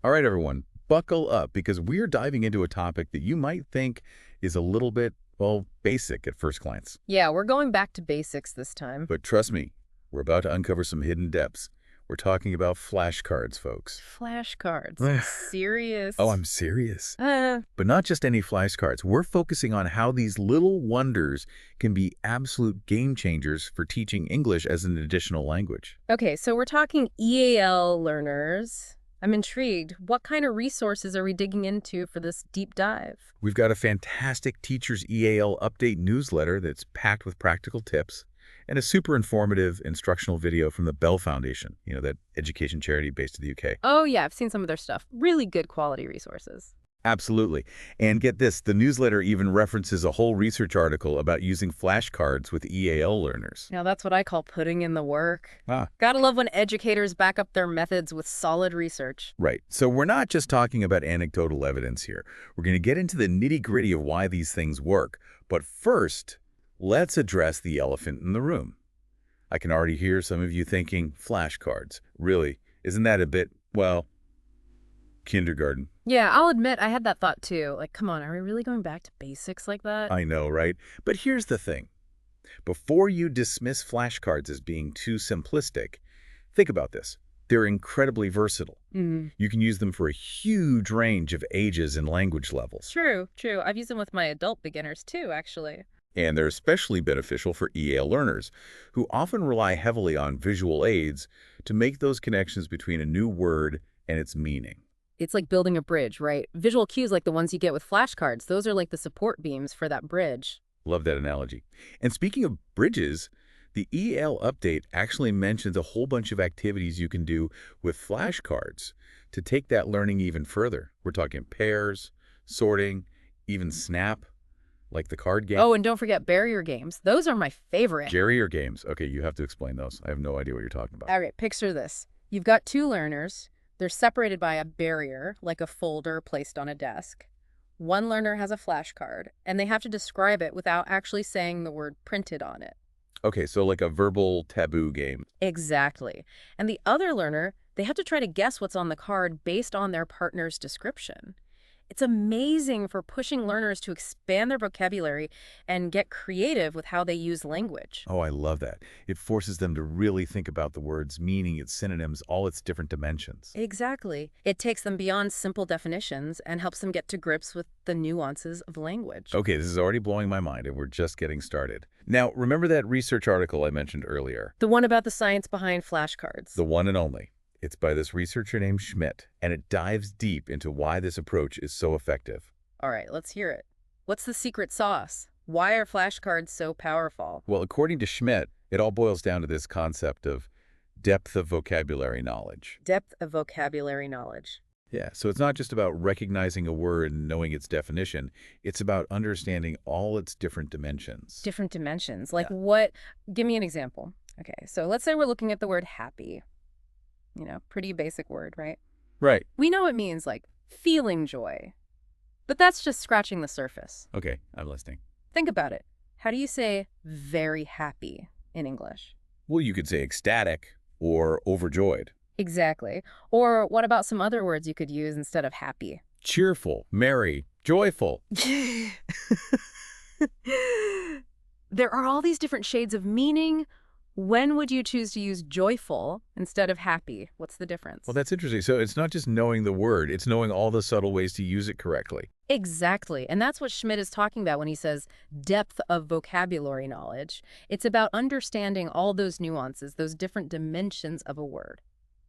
All right, everyone, buckle up because we're diving into a topic that you might think is a little bit, well, basic at first glance. Yeah, we're going back to basics this time. But trust me, we're about to uncover some hidden depths. We're talking about flashcards, folks. Flashcards. Oh, Serious? I'm serious. Uh, But not just any flashcards. We're focusing on how these little wonders can be absolute game changers for teaching English as an additional language. okay, so we're talking EAL learners. I'm intrigued. What kind of resources are we digging into for this deep dive? We've got a fantastic Teachers EAL update newsletter that's packed with practical tips and a super informative instructional video from the Bell Foundation, that education charity based in the UK. Oh, yeah, I've seen some of their stuff. Really good quality resources. Absolutely. And get this, the newsletter even references a whole research article about using flashcards with EAL learners. Now, that's what I call putting in the work. Ah, Gotta love when educators back up their methods with solid research. right. So we're not just talking about anecdotal evidence here. We're going to get into the nitty-gritty of why these things work. But first, let's address the elephant in the room. I can already hear some of you thinking, flashcards. Really? Isn't that a bit, well, kindergarten? Yeah, I'll admit I had that thought too. Like, come on, are we really going back to basics like that? I know, right? But here's the thing. Before you dismiss flashcards as being too simplistic, think about this. They're incredibly versatile. Mm. You can use them for a huge range of ages and language levels. True, true. I've used them with my adult beginners too, actually. And they're especially beneficial for EAL learners, who often rely heavily on visual aids to make those connections between a new word and its meaning. It's like building a bridge, right? Visual cues like the ones you get with flashcards, those are like the support beams for that bridge. Love that analogy. And speaking of bridges, the EL update actually mentions a whole bunch of activities you can do with flashcards to take that learning even further. We're talking pairs, sorting, even snap, like the card game. Oh, and don't forget barrier games. Those are my favorite. Jerry or games? Okay, you have to explain those. I have no idea what you're talking about. All right, picture this. You've got two learners. They're separated by a barrier, like a folder placed on a desk. One learner has a flashcard, and they have to describe it without actually saying the word printed on it. Okay, so like a verbal taboo game. Exactly. And the other learner, they have to try to guess what's on the card based on their partner's description. It's amazing for pushing learners to expand their vocabulary and get creative with how they use language. Oh, I love that. It forces them to really think about the word's meaning, its synonyms, all its different dimensions. Exactly. It takes them beyond simple definitions and helps them get to grips with the nuances of language. Okay, this is already blowing my mind, and we're just getting started. Now, remember that research article I mentioned earlier? The one about the science behind flashcards. The one and only. It's by this researcher named Schmidt, and it dives deep into why this approach is so effective. All right, let's hear it. What's the secret sauce? Why are flashcards so powerful? Well, according to Schmidt, it all boils down to this concept of depth of vocabulary knowledge. Depth of vocabulary knowledge. Yeah, so it's not just about recognizing a word and knowing its definition. It's about understanding all its different dimensions. Different dimensions. Like Yeah. what? Give me an example. Okay, so let's say we're looking at the word happy. Pretty basic word, right? Right. We know it means like feeling joy, but that's just scratching the surface. Okay, I'm listening. Think about it. How do you say very happy in English? Well, you could say ecstatic or overjoyed. Exactly. Or what about some other words you could use instead of happy? Cheerful, merry, joyful. There are all these different shades of meaning. When would you choose to use joyful instead of happy? What's the difference? Well, that's interesting. So it's not just knowing the word, it's knowing all the subtle ways to use it correctly. Exactly. And that's what Schmidt is talking about when he says depth of vocabulary knowledge. It's about understanding all those nuances, those different dimensions of a word.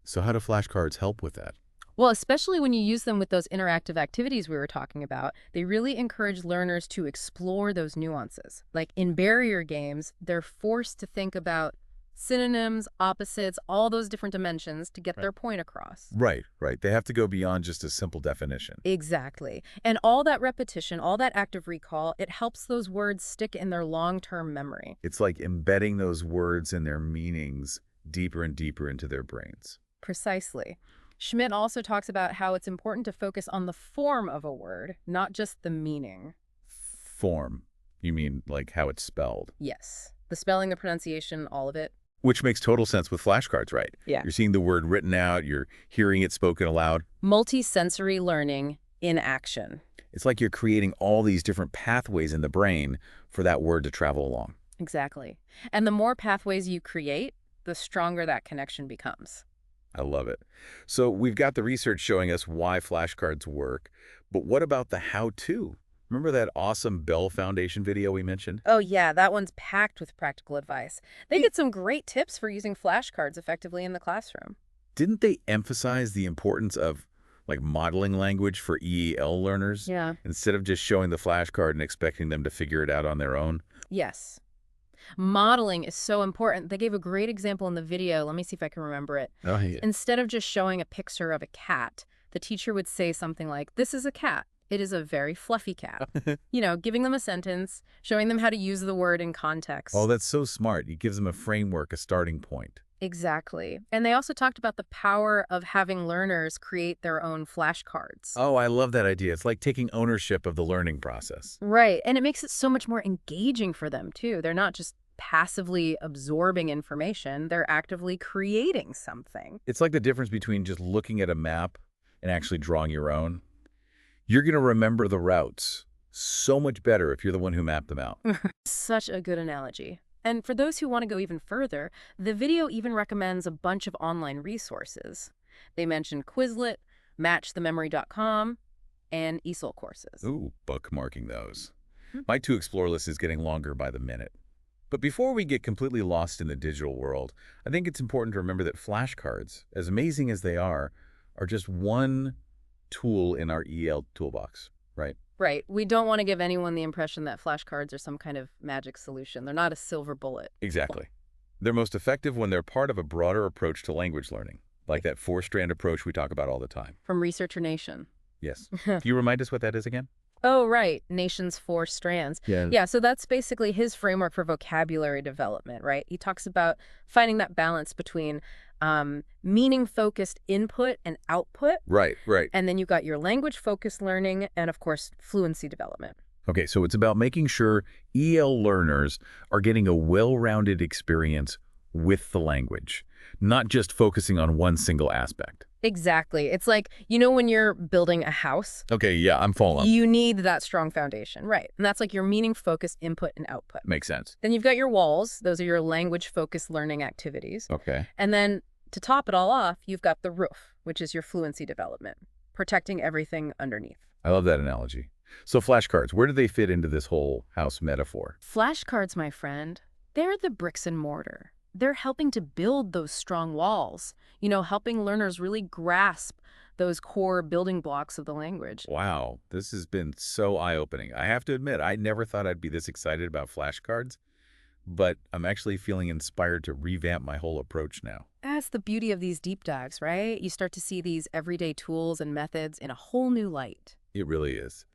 So how do flashcards help with that? Well, especially when you use them with those interactive activities we were talking about, they really encourage learners to explore those nuances. Like in barrier games, they're forced to think about synonyms, opposites, all those different dimensions to get their point across. Right, right. They have to go beyond just a simple definition. Exactly. And all that repetition, all that active recall, it helps those words stick in their long-term memory. It's like embedding those words and their meanings deeper and deeper into their brains. Precisely. Schmidt also talks about how it's important to focus on the form of a word, not just the meaning. Form. You mean like how it's spelled? Yes. The spelling, the pronunciation, all of it. Which makes total sense with flashcards, right? Yeah. You're seeing the word written out, you're hearing it spoken aloud. Multisensory learning in action. It's like you're creating all these different pathways in the brain for that word to travel along. Exactly. And the more pathways you create, the stronger that connection becomes. I love it. So we've got the research showing us why flashcards work, but what about the how-to? Remember that awesome Bell Foundation video we mentioned? Oh yeah, that one's packed with practical advice. They get some great tips for using flashcards effectively in the classroom. Didn't they emphasize the importance of like modeling language for EAL learners Yeah. instead of just showing the flashcard and expecting them to figure it out on their own? Yes. Modeling is so important. They gave a great example in the video. Let me see if I can remember it. Oh, yeah. Instead of just showing a picture of a cat, the teacher would say something like, "This is a cat. It is a very fluffy cat." Giving them a sentence, showing them how to use the word in context. Oh, that's so smart. It gives them a framework, a starting point. Exactly. And they also talked about the power of having learners create their own flashcards. Oh, I love that idea. It's like taking ownership of the learning process. Right. And it makes it so much more engaging for them, too. They're not just passively absorbing information, they're actively creating something. It's like the difference between just looking at a map and actually drawing your own. You're going to remember the routes so much better if you're the one who mapped them out. Such a good analogy. And for those who want to go even further, the video even recommends a bunch of online resources. They mention Quizlet, MatchTheMemory.com, and E.A.L courses. Ooh, bookmarking those. Hmm. My to explore list is getting longer by the minute. But before we get completely lost in the digital world, I think it's important to remember that flashcards, as amazing as they are just one tool in our EL toolbox, right? Right. We don't want to give anyone the impression that flashcards are some kind of magic solution. They're not a silver bullet. Exactly. They're most effective when they're part of a broader approach to language learning, like that four-strand approach we talk about all the time. From Researcher Nation. Yes. Can you remind us what that is again? Oh, right. Nation's 4 strands. Yeah, so that's basically his framework for vocabulary development, right? He talks about finding that balance between meaning-focused input and output. Right. And then you got your language-focused learning and, of course, fluency development. Okay, so it's about making sure EL learners are getting a well-rounded experience with the language, not just focusing on one single aspect. Exactly. It's like, when you're building a house, Okay, yeah, I'm following. you need that strong foundation, right? And that's like your meaning-focused input and output. Makes sense. Then you've got your walls. Those are your language-focused learning activities. Okay. And then to top it all off, you've got the roof, which is your fluency development, protecting everything underneath. I love that analogy. So flashcards, where do they fit into this whole house metaphor? Flashcards, my friend, they're the bricks and mortar. They're helping to build those strong walls, helping learners really grasp those core building blocks of the language. Wow, this has been so eye-opening. I have to admit, I never thought I'd be this excited about flashcards, but I'm actually feeling inspired to revamp my whole approach now. That's the beauty of these deep dives, right? You start to see these everyday tools and methods in a whole new light. It really is.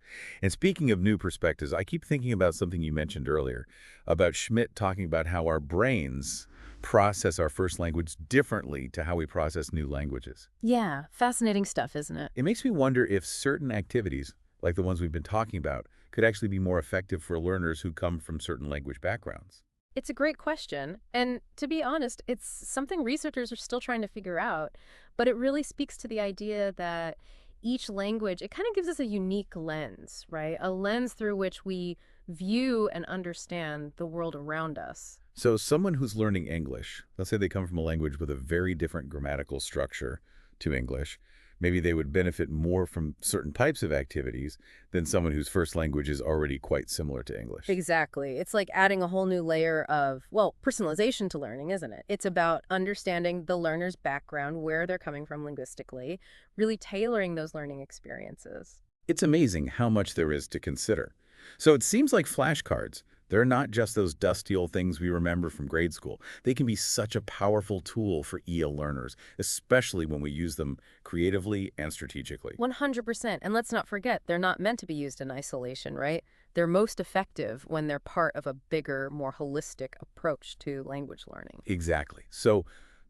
And speaking of new perspectives, I keep thinking about something you mentioned earlier, about Schmidt talking about how our brains process our first language differently to how we process new languages. Yeah, fascinating stuff, isn't it? It makes me wonder if certain activities, like the ones we've been talking about, could actually be more effective for learners who come from certain language backgrounds. It's a great question. And to be honest, it's something researchers are still trying to figure out. But it really speaks to the idea that each language, it kind of gives us a unique lens, right? A lens through which we view and understand the world around us. So someone who's learning English, let's say they come from a language with a very different grammatical structure to English, maybe they would benefit more from certain types of activities than someone whose first language is already quite similar to English. Exactly. It's like adding a whole new layer of, personalization to learning, isn't it? It's about understanding the learner's background, where they're coming from linguistically, really tailoring those learning experiences. It's amazing how much there is to consider. So it seems like flashcards, they're not just those dusty old things we remember from grade school. They can be such a powerful tool for EL learners, especially when we use them creatively and strategically. 100%. And let's not forget, they're not meant to be used in isolation, right? They're most effective when they're part of a bigger, more holistic approach to language learning. Exactly. So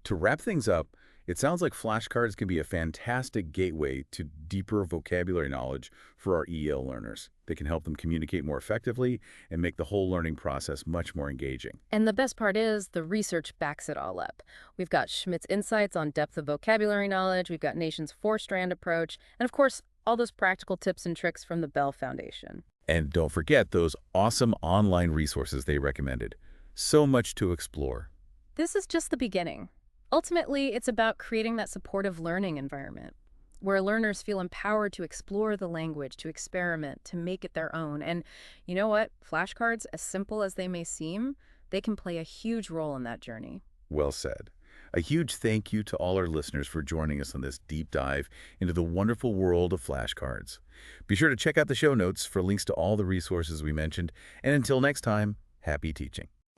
to wrap things up, It sounds like flashcards can be a fantastic gateway to deeper vocabulary knowledge for our EL learners. They can help them communicate more effectively and make the whole learning process much more engaging. And the best part is the research backs it all up. We've got Schmidt's insights on depth of vocabulary knowledge, we've got Nation's four-strand approach, and of course, all those practical tips and tricks from the Bell Foundation. And don't forget those awesome online resources they recommended. So much to explore. This is just the beginning. Ultimately, it's about creating that supportive learning environment where learners feel empowered to explore the language, to experiment, to make it their own. And you know what? Flashcards, as simple as they may seem, they can play a huge role in that journey. Well said. A huge thank you to all our listeners for joining us on this deep dive into the wonderful world of flashcards. Be sure to check out the show notes for links to all the resources we mentioned. And until next time, happy teaching.